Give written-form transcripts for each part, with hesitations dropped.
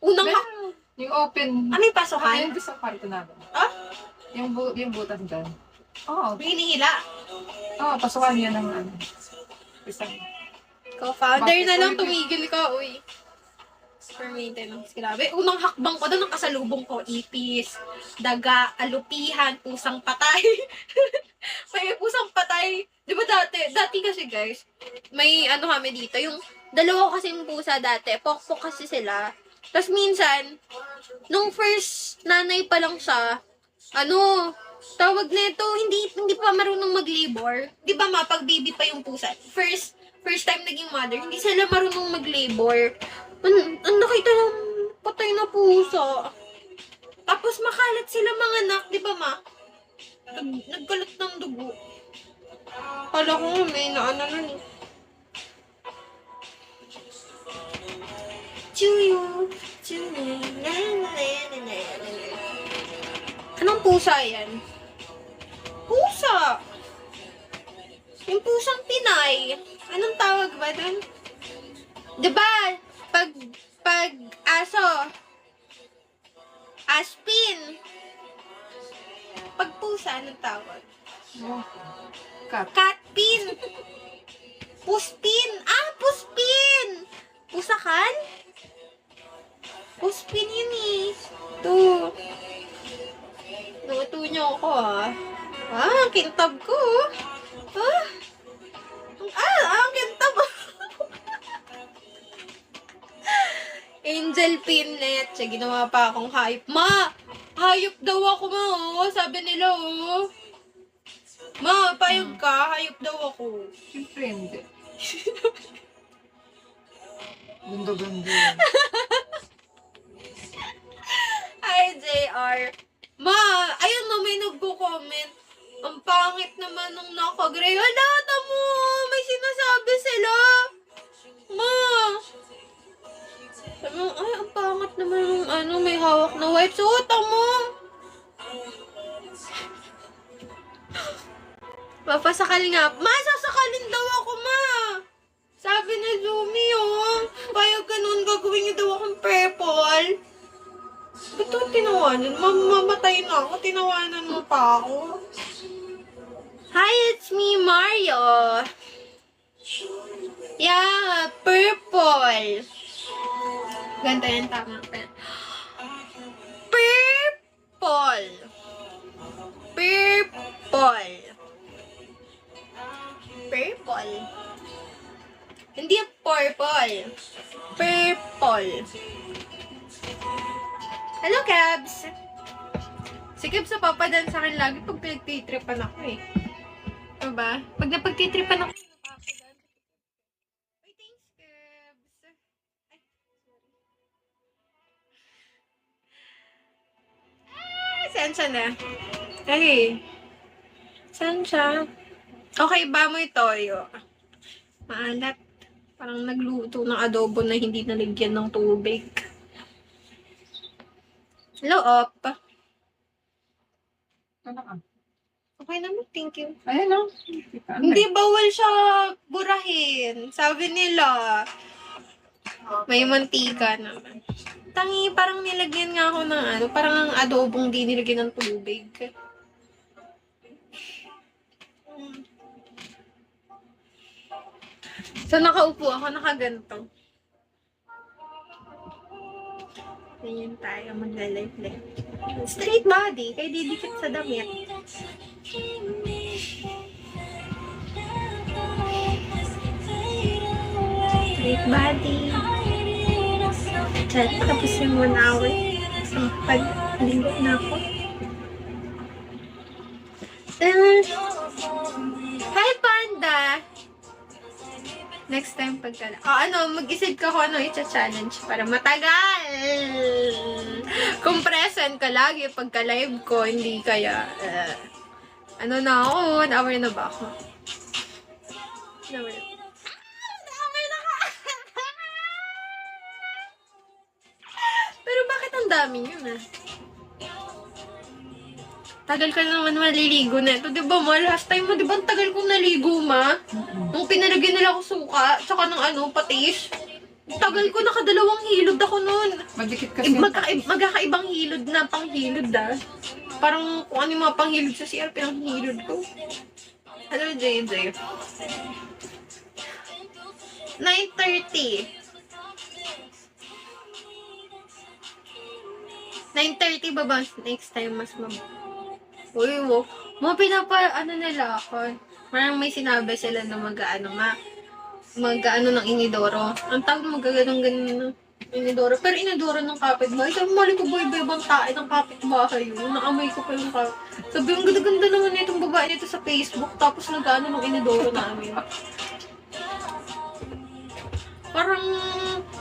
Unang Yung open. may pasukan? Yung sa kwarto namin. Ah? Yung butas dyan. Oo. Hinihila. Oo, pasukan yan ng ano. Isang. Co-founder Bakit? na lang, tumigil ka, uy. For maintenance, grabe. Unang hakbang ko doon, ang kasalubong ko, ipis, daga, alupihan, pusang patay. May pusang patay. Di ba dati kasi guys, may ano kami dito, yung dalawa kasing pusa dati, pokpok kasi sila. Tapos minsan, nung first nanay pa lang siya, ano, tawag nito, hindi pa marunong mag-labor. Di ba ma, pag baby pa yung pusa, first time naging mother, hindi sila marunong mag-labor. Ang nakita ng patay na pusa. Tapos makalat sila mga anak, di ba ma? Nagkalat ng dugo. Kala ko nga may naano nun eh. Chuyo, chuyo, na na na na na. Anong pusa yan? Pusa! Yung pusang Pinay. Anong tawag ba dun? Diba? Pag aso, aspin. Pag pusa, anong tawag? Oh. Cut. Catpin. Puspin. Ah, puspin! Pusakan? Puspin yun eh. Ito. Nuto niyo ako ah. Ah, ang kintab ko. Ang kintab. Angel Pinlet. Siya, ginawa pa akong hayop. Ma! Hayop daw ako, ma, oh. Sabi nila, oh. Ma, payag ka. Hayop daw ako. Siyempre hindi. Gundo-gundo. Hi, JR. Ma, ayun na, may nagko-comment. Ang pangit naman nung naka-gray. Wala, tamo. May sinasabi sila. Ma. Sabi mo, ay, ang pangit naman nung ano, may hawak na white. So, tamo. Mapasakal nga. Ma, sasakalin daw ako, ma. Sabi ni Zumi, oh. Payag ganun, gagawin niyo daw akong purple. Ba't ito tinawanan? Mamatay na ako. Tinawanan mo pa ako. Hi, it's me, Mario. Yeah, purple. Ganda yan, tama. Purple. Purple. Purple. Hindi purple. Purple. Hello, Cabs! Si Cabs napapadan sa akin lagi pag pinagtitripan ako eh. Diba? Pag napagtitripan ako, napapadan. Uy, thanks, Cabs! Ay, sorry. Saan siya na? Ay, saan siya? Okay ba mo itoyo? Maalat. Parang nagluto ng adobo na hindi nalagyan ng tubig. Hello, Op. Ano ka? Okay naman, thank you. Ayan o. Hindi bawal siya burahin. Sabi nila, may mantika naman. Tangi, parang nilagyan nga ako ng ano, parang ang adobong di nilagyan ng tubig. So, nakaupo ako, nakaganto. Ganyan tayo, magla-live-live. Straight body, kaya didikit sa damit. Straight body. Chat, tapos yung 1 hour. So, pag-ligo na ako. Hi, Panda! Next time pagka... mag-isip ka kung ano i-challenge para matagal! Kung present ka lagi pagka-live ko, hindi kaya... ano na ako? 1 hour na ba ako? 1 hour na. Pero bakit ang dami yun Tagal ka naman maliligo na ito. Diba ma? Last time mo, diba ang tagal kong naligo ma? Nung pinalagyan nila ako suka, tsaka ng patis. Tagal ko, nakadalawang hilod ako nun. Madikit kasi yung Magkakaibang hilod na panghilod Parang kung ano yung mga panghilod sa CR, pinanghilod ko. Hello, JJ. 9:30. 9:30 ba ba? Next time, mas Uy, wow. Ano nila ako. Parang may sinabi sila na mag-ano ng inidoro. Ang tawag magaganong-ganon ng inidoro. Pero inidoro ng kapitbahay. Sabi, mali ko ba ibang tae ng kapitbahay yun? Naamoy ko pa yung Sabi, ang ganda-ganda naman na itong babae nito sa Facebook. Tapos nag-ano ng inidoro namin. Parang,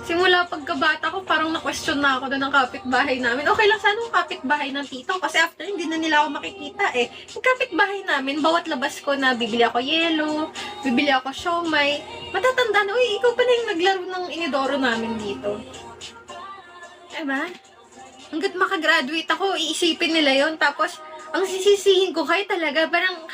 simula pagkabata ko, parang na-question na ako doon ng kapitbahay namin. Okay lang sana yung kapitbahay ng tito. Kasi after, hindi na nila ako makikita eh. Yung kapitbahay namin, bawat labas ko na bibili ako yelo, bibili ako siomay. Matatanda na, uy, ikaw pa na yung naglaro ng inidoro namin dito. Diba? Hanggat makagraduate ako, iisipin nila yon. Tapos, ang sisisihin ko kayo talaga, parang